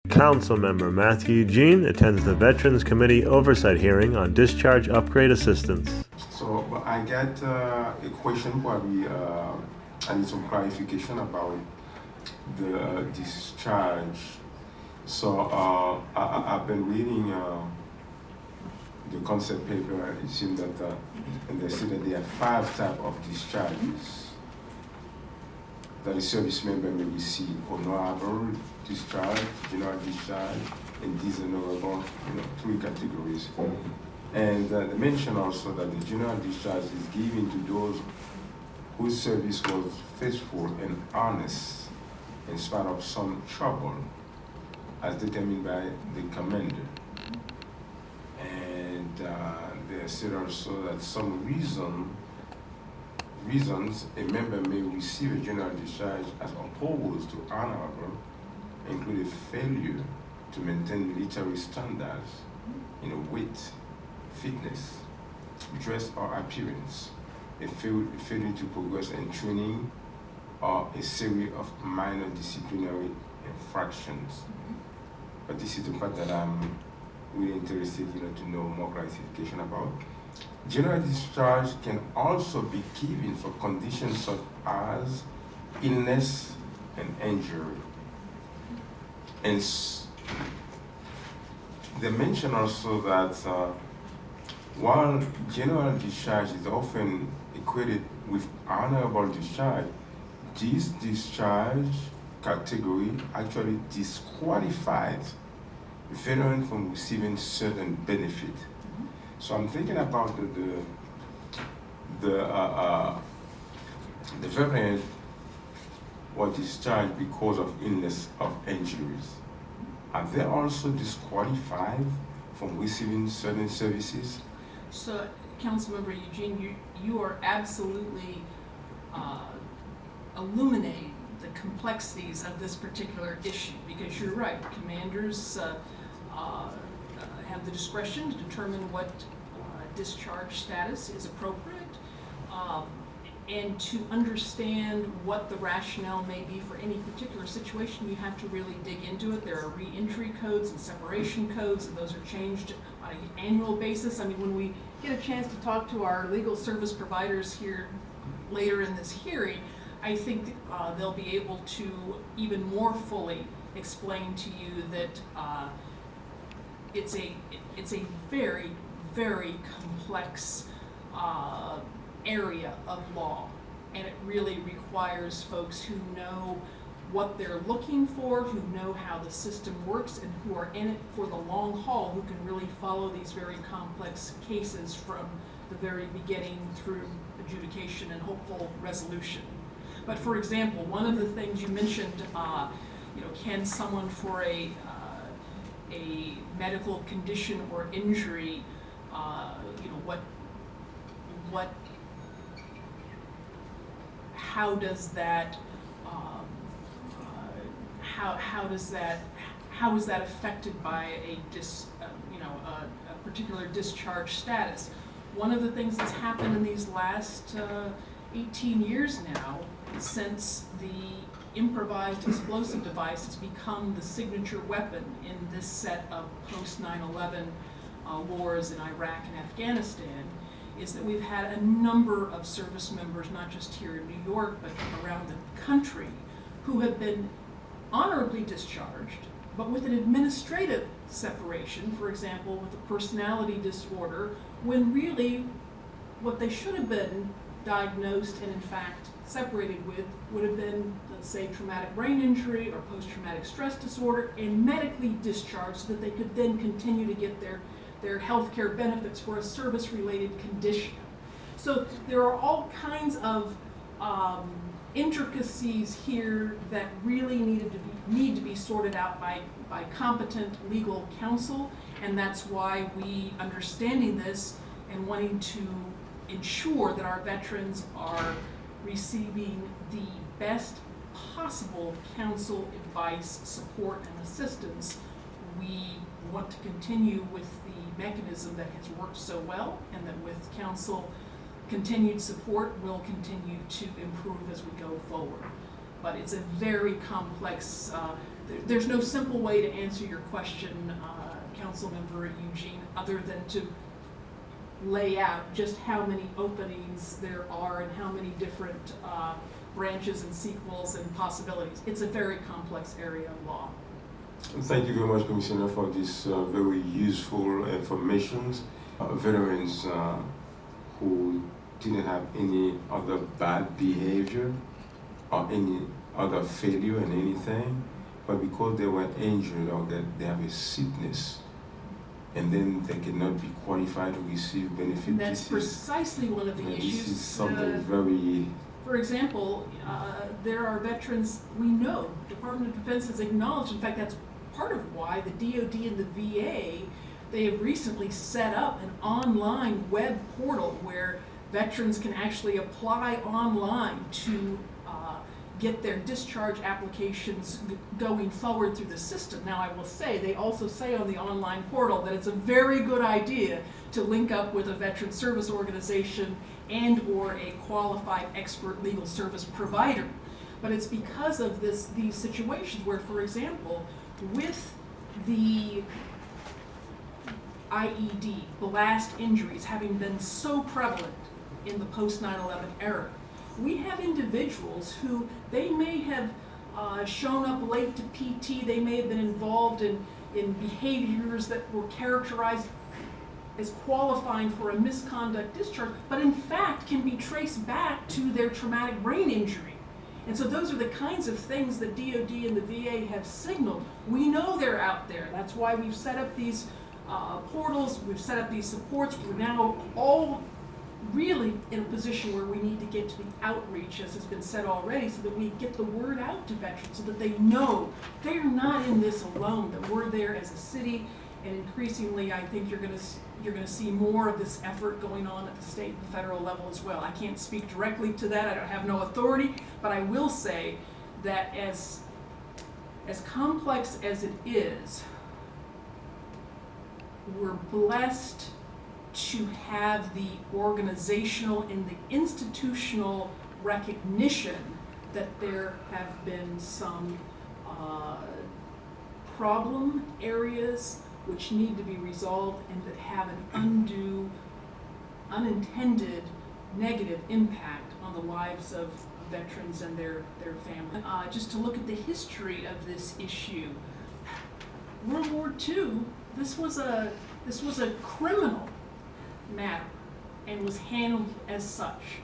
Councilmember Mathieu Eugene attends the Veterans Committee Oversight Hearing on Discharge Upgrade Assistance. So I got a question, probably I need some clarification about the discharge. So I've been reading the concept paper. It seems that and they say that there are 5 types of discharges that a service member may receive: honorable discharge, general discharge, and dishonorable, 3 categories. And they mention also that the general discharge is given to those whose service was faithful and honest in spite of some trouble, as determined by the commander. And they said also that some reasons a member may receive a general discharge as opposed to honorable include a failure to maintain military standards, weight, fitness, dress or appearance, a failure to progress in training, or a series of minor disciplinary infractions. But this is the part that I'm really interested, to know more clarification about. General discharge can also be given for conditions such as illness and injury. And they mention also that while general discharge is often equated with honorable discharge, this discharge category actually disqualifies veterans from receiving certain benefit. So I'm thinking about the veterans were discharged because of illness or injuries. Are they also disqualified from receiving certain services? So, Councilmember Eugene, you are absolutely illuminating the complexities of this particular issue, because you're right, commanders have the discretion to determine what discharge status is appropriate, and to understand what the rationale may be for any particular situation. You have to really dig into it. There are re-entry codes and separation codes, and those are changed on an annual basis. I mean, when we get a chance to talk to our legal service providers here later in this hearing, I think they'll be able to even more fully explain to you that it's a very, very complex area of law, and it really requires folks who know what they're looking for, who know how the system works, and who are in it for the long haul, who can really follow these very complex cases from the very beginning through adjudication and hopeful resolution. But for example, one of the things you mentioned, can someone for a medical condition or injury, how is that affected by a particular discharge status? One of the things that's happened in these last 18 years now, since the improvised explosive device has become the signature weapon in this set of post 9/11 wars in Iraq and Afghanistan, is that we've had a number of service members, not just here in New York, but around the country, who have been honorably discharged, but with an administrative separation, for example, with a personality disorder, when really what they should have been diagnosed and in fact separated with would have been, let's say, traumatic brain injury or post-traumatic stress disorder, and medically discharged so that they could then continue to get their health care benefits for a service-related condition. So there are all kinds of intricacies here that really need to be sorted out by competent legal counsel, and that's why we, understanding this and wanting to ensure that our veterans are receiving the best possible counsel, advice, support, and assistance, we want to continue with the mechanism that has worked so well, and that with counsel continued support will continue to improve as we go forward. But it's a very complex there's no simple way to answer your question, Councilmember Eugene, other than to lay out just how many openings there are and how many different branches and sequels and possibilities. It's a very complex area of law. Thank you very much, Commissioner, for this very useful information. Veterans who didn't have any other bad behavior or any other failure in anything, but because they were injured or that they have a sickness, and then they cannot be qualified to receive benefits. And that's precisely one of the issues. This is something very... For example, there are veterans we know, Department of Defense has acknowledged, in fact that's part of why the DoD and the VA, they have recently set up an online web portal where veterans can actually apply online to get their discharge applications going forward through the system. Now I will say, they also say on the online portal that it's a very good idea to link up with a veteran service organization and or a qualified expert legal service provider. But it's because of these situations where, for example, with the IED, blast injuries having been so prevalent in the post 9/11 era, we have individuals who they may have shown up late to PT, they may have been involved in behaviors that were characterized as qualifying for a misconduct discharge, but in fact can be traced back to their traumatic brain injury. And so those are the kinds of things that DoD and the VA have signaled. We know they're out there. That's why we've set up these portals, we've set up these supports. We're now all really in a position where we need to get to the outreach, as has been said already, so that we get the word out to veterans so that they know they're not in this alone, that we're there as a city. And increasingly, I think you're going to see more of this effort going on at the state and the federal level as well. I can't speak directly to that. I don't have no authority, but I will say that as complex as it is, we're blessed to have the organizational and the institutional recognition that there have been some problem areas which need to be resolved and that have an undue, unintended negative impact on the lives of veterans and their families. Just to look at the history of this issue, World War II, this was a criminal matter and was handled as such.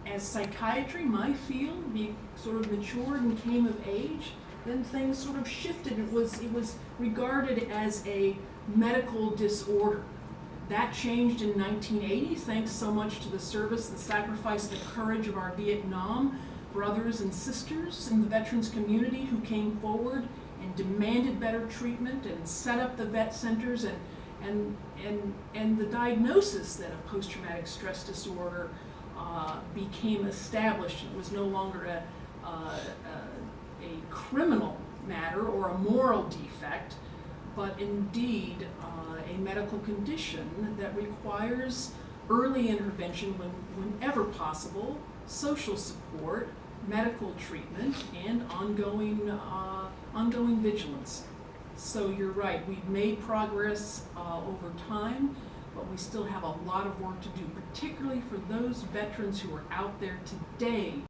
As psychiatry, my field, sort of matured and came of age, then things sort of shifted. It was regarded as a medical disorder. That changed in 1980, thanks so much to the service, the sacrifice, the courage of our Vietnam brothers and sisters in the veterans community who came forward and demanded better treatment and set up the vet centers and the diagnosis then of post-traumatic stress disorder became established. It was no longer a criminal matter or a moral defect, but indeed a medical condition that requires early intervention whenever possible, social support, medical treatment, and ongoing vigilance. So you're right, we've made progress over time, but we still have a lot of work to do, particularly for those veterans who are out there today.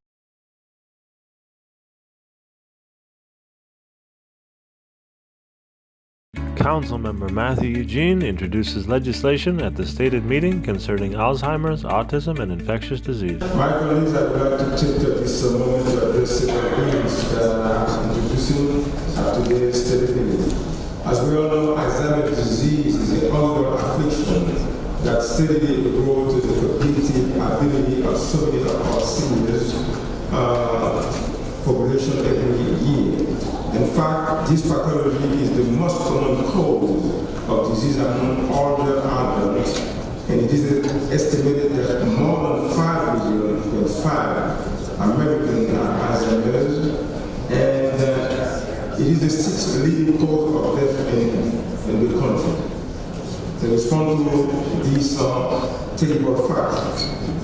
Councilmember Mathieu Eugene introduces legislation at the stated meeting concerning Alzheimer's, autism, and infectious disease. My colleagues, I would like to take this moment to address several points that I'm introducing today's stated meeting. As we all know, Alzheimer's disease is an ongoing affliction that steadily erodes the cognitive ability of so many of our seniors population every year. In fact, this pathology is the most common cause of disease among older adults, and it is estimated that more than 5 million Americans have Alzheimer's, and it is the 6th leading cause of death in the country. To respond to these terrible facts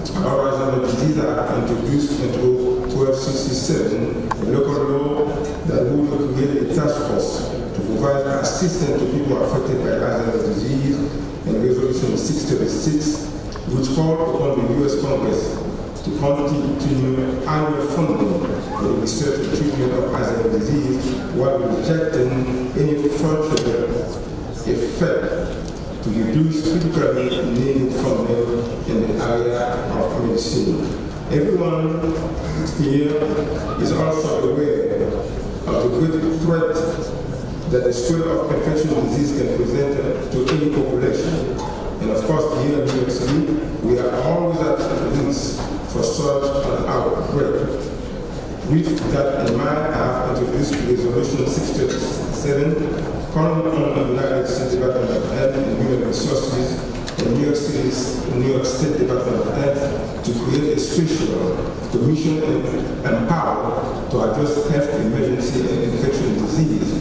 about Alzheimer's disease, I introduced into 1267 a local law that we will create a task force to provide assistance to people affected by Alzheimer's disease, and Resolution 636, which called upon the U.S. Congress to continue annual funding for the research and treatment of Alzheimer's disease while rejecting any further effect to reduce critically needed funding in the area of medicine. Everyone here is also aware of the great threat that the spread of infectious disease can present to any population. And of course, here in New York City, we are always at risk for such an outbreak. With that in mind, I have introduced Resolution 637, calling on the United States Department of Health and Human Resources and New York State Department of Health to create a special commission and power to address health emergency and infectious disease.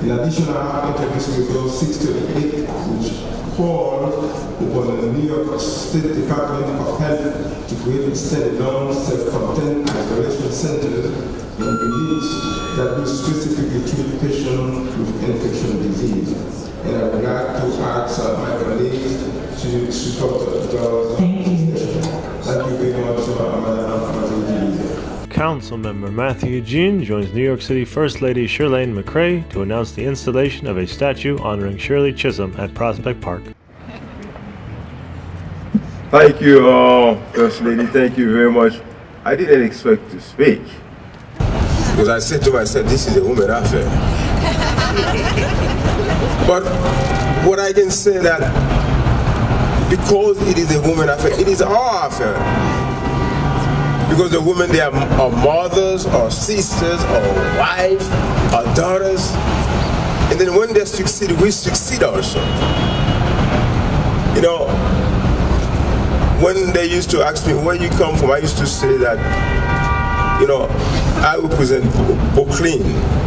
In addition, I have introduced Resolution 638, which calls upon the New York State Department of Health to create standalone self-contained isolation centers in units that will specifically treat patients with infectious disease. And I would like to ask my colleagues to support those. Thank you very much, Madam. Councilmember Mathieu Eugene joins New York City First Lady Shirlane McCray to announce the installation of a statue honoring Shirley Chisholm at Prospect Park. Thank you, First Lady. Thank you very much. I didn't expect to speak. Because I said to myself, this is a woman affair. But what I can say that because it is a woman affair, it is our affair. Because the women, they are mothers or sisters or wives or daughters. And then when they succeed, we succeed also. You know, when they used to ask me where you come from, I used to say that, you know, I represent Brooklyn,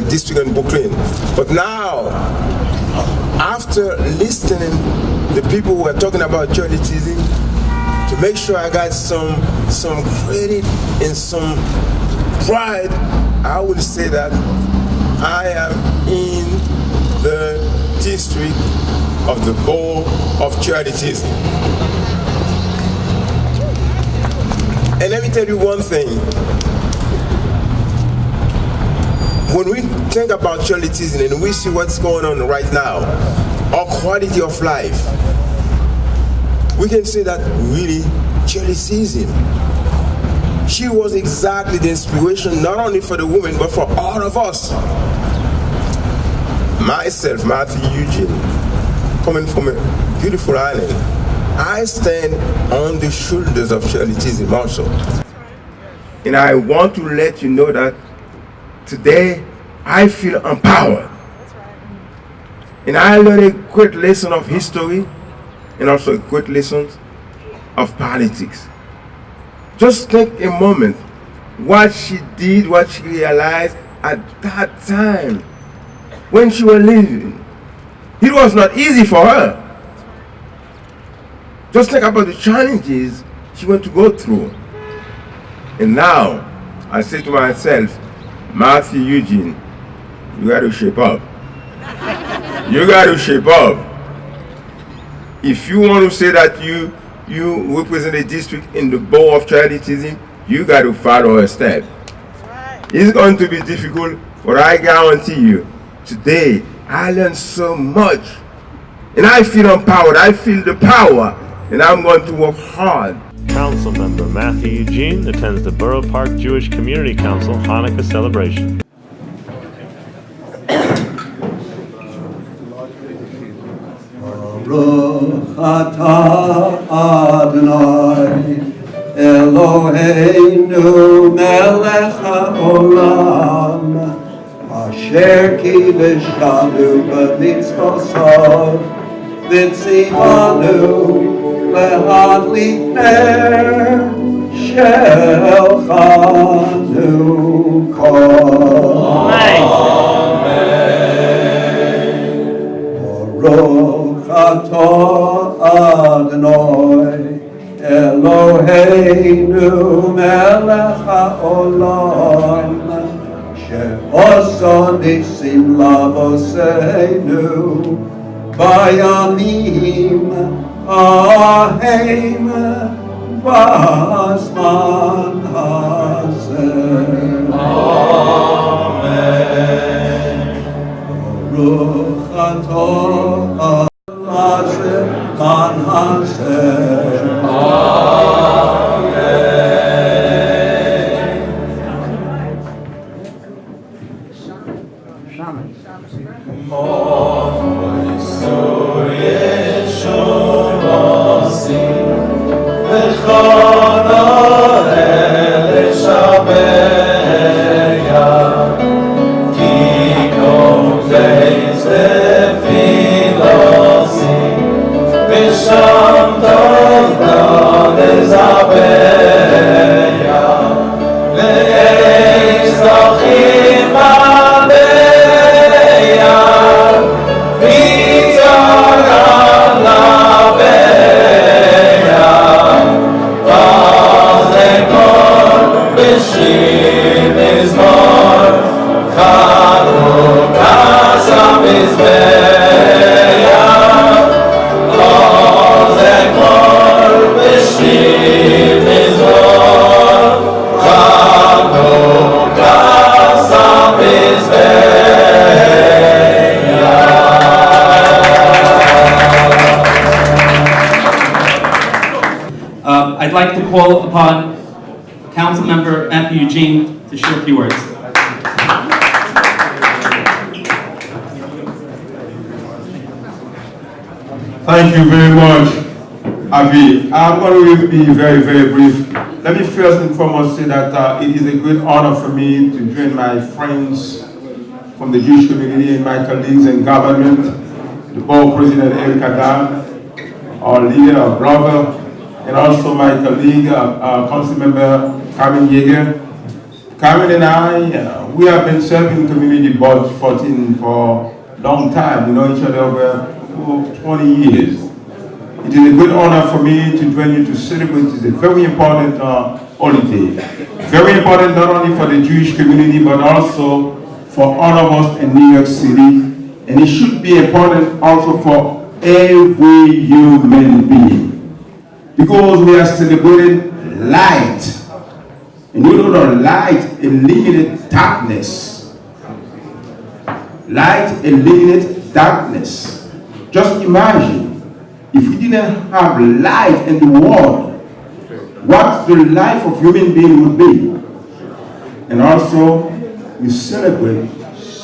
district in Brooklyn. But now, after listening to the people who are talking about charitism, to make sure I got some credit and some pride, I would say that I am in the district of the Board of Charitism. And let me tell you one thing. When we think about charitism and we see what's going on right now, our quality of life, we can say that really charitism. She was exactly the inspiration not only for the women but for all of us. Myself, Mathieu Eugene, coming from a beautiful island, I stand on the shoulders of charitism also. And I want to let you know that today I feel empowered. And I learned a great lesson of history and also a great lesson of politics. Just take a moment, what she did, what she realized at that time when she was living. It was not easy for her. Just think about the challenges she went to go through. And now, I say to myself, Mathieu Eugene, you got to shape up. You got to shape up. If you want to say that you represent a district in the Board of Charitism, you got to follow her step. It's going to be difficult, but I guarantee you, today I learned so much. And I feel empowered, I feel the power, and I'm going to work hard. Councilmember Mathieu Eugene attends the Borough Park Jewish Community Council Hanukkah celebration. Baruch atah Adonai Eloheinu melech haolam asher kiddushanu b'mitzvosav v'tzivanu להדליק נר של חנוכה. ברוך אתה אדוני אלוהינו מלך העולם שעושה ניסים לאבותינו בימים ההם בזמן הזה. אמן. ברוך אתה לזמן הזה. I'd like to call upon Councilmember Mathieu Eugene to share a few words. Thank you very much, Avi. I'm going to be very, very brief. Let me first and foremost say that it is a great honor for me to join my friends from the Jewish community and my colleagues in government, the board president Eric Adam, our leader, our brother, and also my colleague, Councilmember Carmen Yeager. Carmen and I, we have been serving community board 14 for a long time. We know each other over 20 years. It is a good honor for me to join you to celebrate. It's a very important holiday. Very important not only for the Jewish community, but also for all of us in New York City. And it should be important also for every human being. Because we are celebrating light. And you know that light eliminates darkness. Light eliminates darkness. Just imagine, if we didn't have light in the world, what the life of human being would be. And also, we celebrate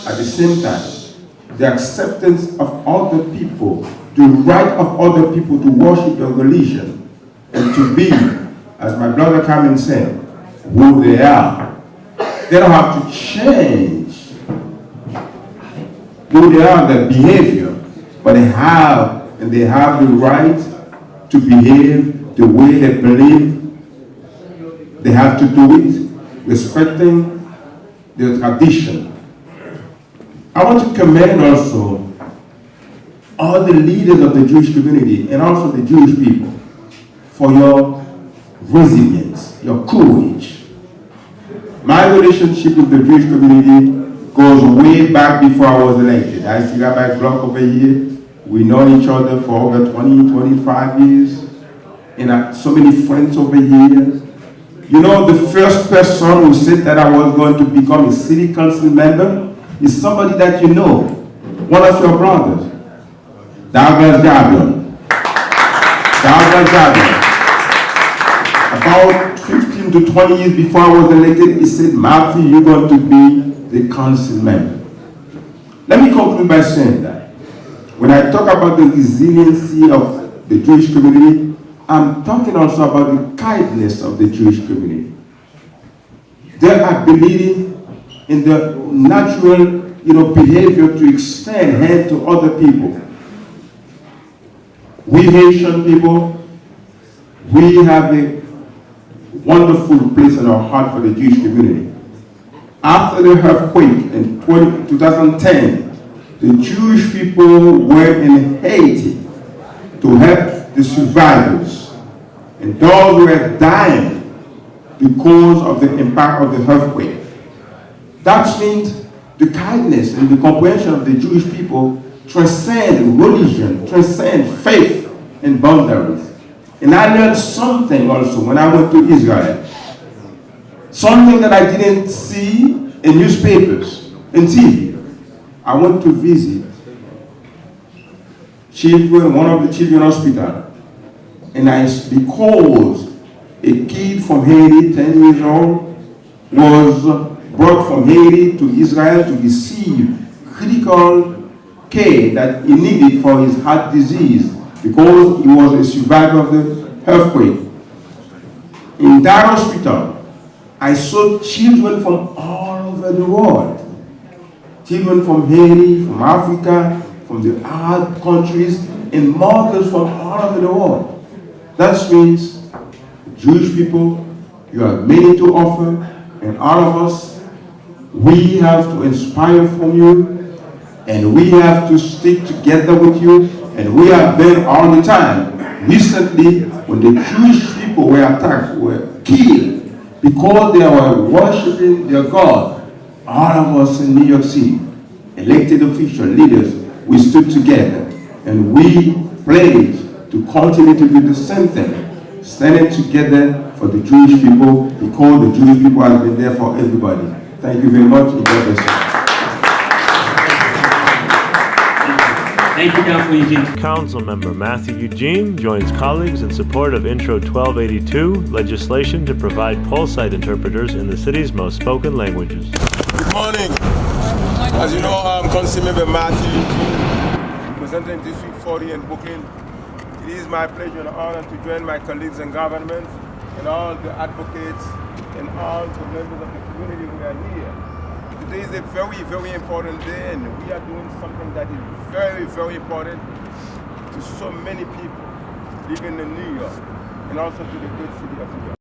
at the same time the acceptance of other people, the right of other people to worship their religion, and to be, as my brother Carmen said, who they are. They don't have to change who they are, their behavior, but they have the right to behave the way they believe. They have to do it, respecting their tradition. I want to commend also all the leaders of the Jewish community and also the Jewish people for your resilience, your courage. My relationship with the Jewish community goes way back before I was elected. I see Rabbi Block over here. We know each other for over 20, 25 years. And so many friends over here. You know, the first person who said that I was going to become a city council member is somebody that you know, one of your brothers, Douglas Javion. Douglas Javion. About 15 to 20 years before I was elected, he said, Matthew, you're going to be the council member. Let me conclude by saying that when I talk about the resiliency of the Jewish community, I'm talking also about the kindness of the Jewish community. Their ability in the natural, behavior to extend hand to other people. We Haitian people, we have a wonderful place in our heart for the Jewish community. After the earthquake in 2010, the Jewish people were in Haiti to help the survivors and those who were dying because of the impact of the earthquake. That means the kindness and the comprehension of the Jewish people transcend religion, transcend faith and boundaries. And I learned something also when I went to Israel. Something that I didn't see in newspapers and TV. I went to visit one of the children hospital. And because a kid from Haiti, 10 years old, was brought from Haiti to Israel to receive critical care that he needed for his heart disease because he was a survivor of the earthquake. In that hospital, I saw children from all over the world. Children from Haiti, from Africa, from the Arab countries, and mothers from all over the world. That means, Jewish people, you have many to offer, and all of us, we have to inspire from you, and we have to stick together with you, and we have been all the time. Recently, when the Jewish people were attacked, were killed, because they were worshiping their God, all of us in New York City, elected official leaders, we stood together, and we pledged to continue to do the same thing, standing together for the Jewish people, because the Jewish people have been there for everybody. Thank you very much, and God bless you. Thank you, Councilman Eugene. Councilmember Mathieu Eugene joins colleagues in support of Intro 1282, legislation to provide pole site interpreters in the city's most spoken languages. Good morning. As you know, I'm Councilmember Mathieu Eugene, representing District 40 in Brooklyn. It is my pleasure and honor to join my colleagues in government and all the advocates and all the members of the community who are here. Today is a very, very important day, and we are doing something that is very, very important to so many people living in New York and also to the great city of New York.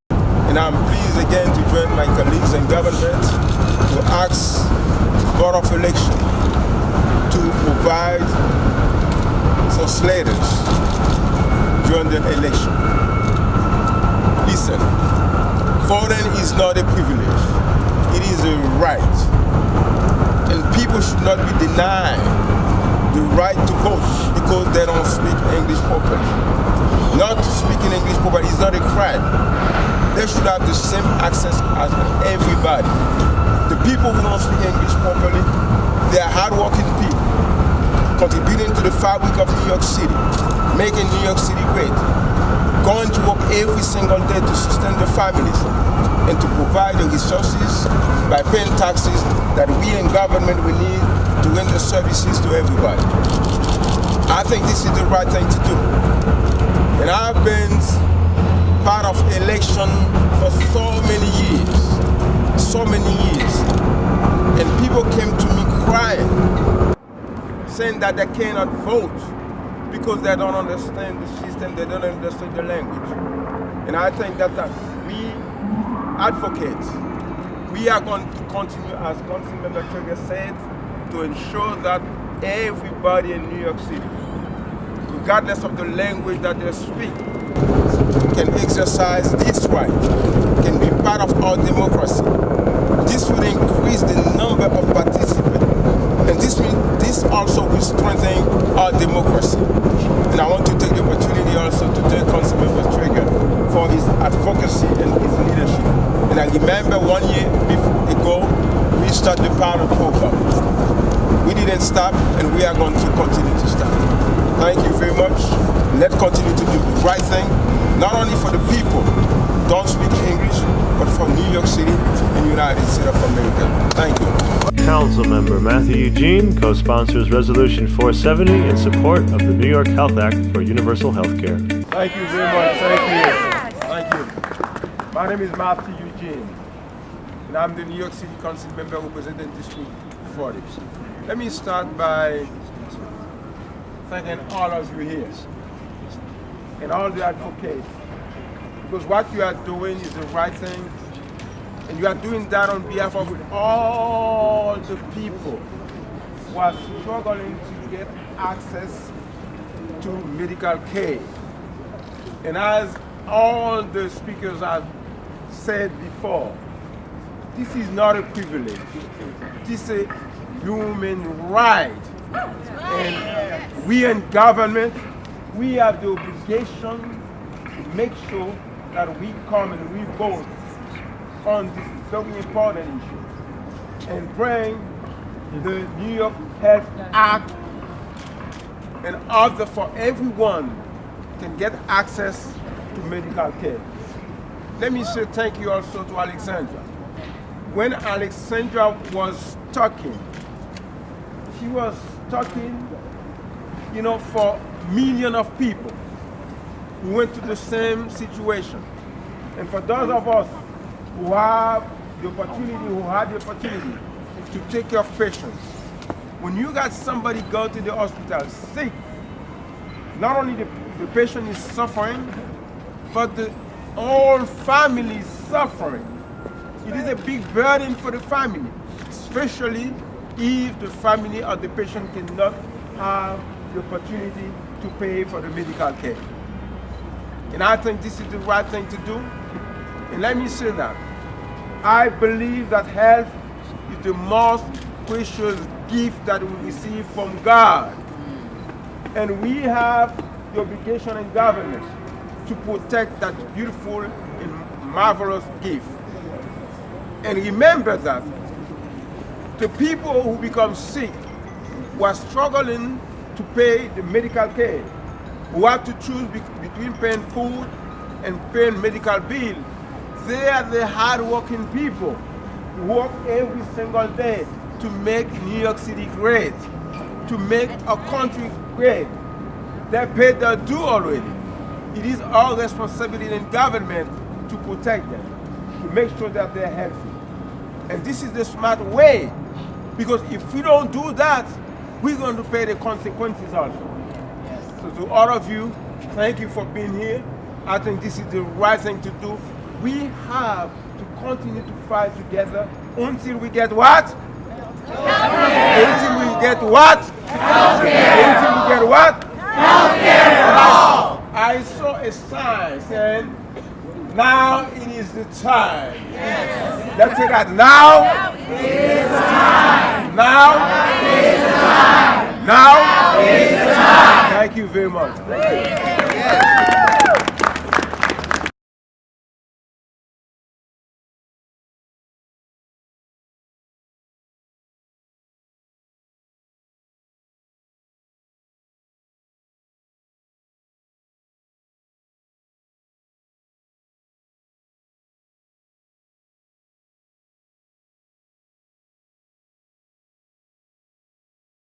And I'm pleased again to join my colleagues in government to ask Board of Election to provide translators during the election. Listen, voting is not a privilege, it is a right. And people should not be denied the right to vote because they don't speak English properly. Not speaking English properly is not a crime. They should have the same access as everybody. The people who don't speak English properly, they are hardworking people, contributing to the fabric of New York City, making New York City great, going to work every single day to sustain their families, and to provide the resources by paying taxes that we in government will need to render services to everybody. I think this is the right thing to do. And I've been part of election for so many years, and people came to me crying, saying that they cannot vote because they don't understand the system, they don't understand the language. And I think that we advocates, we are going to continue, as Councilmember Trigger said, to ensure that everybody in New York City, regardless of the language that they speak, can exercise this right, can be part of our democracy. This will increase the number of participants, and this also will strengthen our democracy. And I want to take the opportunity also to thank Councilmember Trigger for his advocacy and his leadership. And I remember 1 year ago, we started the pilot program. We didn't stop, and we are going to continue to stop. Thank you very much. Let's continue to do the right thing, not only for the people who don't speak English, but for New York City and United States of America. Thank you. Councilmember Mathieu Eugene co-sponsors Resolution 470 in support of the New York Health Act for universal health care. Thank you very much. Thank you. My name is Mathieu Eugene, and I'm the New York City Council member representing District 40. Let me start by thanking all of you here and all the advocates, because what you are doing is the right thing, and you are doing that on behalf of all the people who are struggling to get access to medical care. And as all the speakers have said before, this is not a privilege. This is a human right. And we in government, we have the obligation to make sure that we come and we vote on this very important issue and bring the New York Health Act and other for everyone can get access to medical care. Let me say thank you also to Alexandra. When Alexandra was talking, she was talking, for millions of people who went through the same situation. And for those of us who had the opportunity to take care of patients, when you got somebody go to the hospital sick, not only the patient is suffering, but the whole family is suffering. It is a big burden for the family, especially if the family or the patient cannot have the opportunity to pay for the medical care. And I think this is the right thing to do. And let me say that I believe that health is the most precious gift that we receive from God. And we have the obligation in government to protect that beautiful and marvelous gift. And remember that the people who become sick, who are struggling to pay the medical care, who have to choose between paying food and paying medical bill, they are the hard-working people who work every single day to make New York City great, to make a country great. They paid their due already. It is our responsibility in government to protect them, to make sure that they're healthy. And this is the smart way, because if we don't do that, we're going to pay the consequences also. So to all of you, thank you for being here. I think this is the right thing to do. We have to continue to fight together until we get what? Healthcare. Until we get what? Healthcare. Until we get what? Healthcare. I saw a sign saying, now it is the time. Yes. Let's say that. Now it is the time. Now it is the time. Now it is the time. Thank you very much. Yes.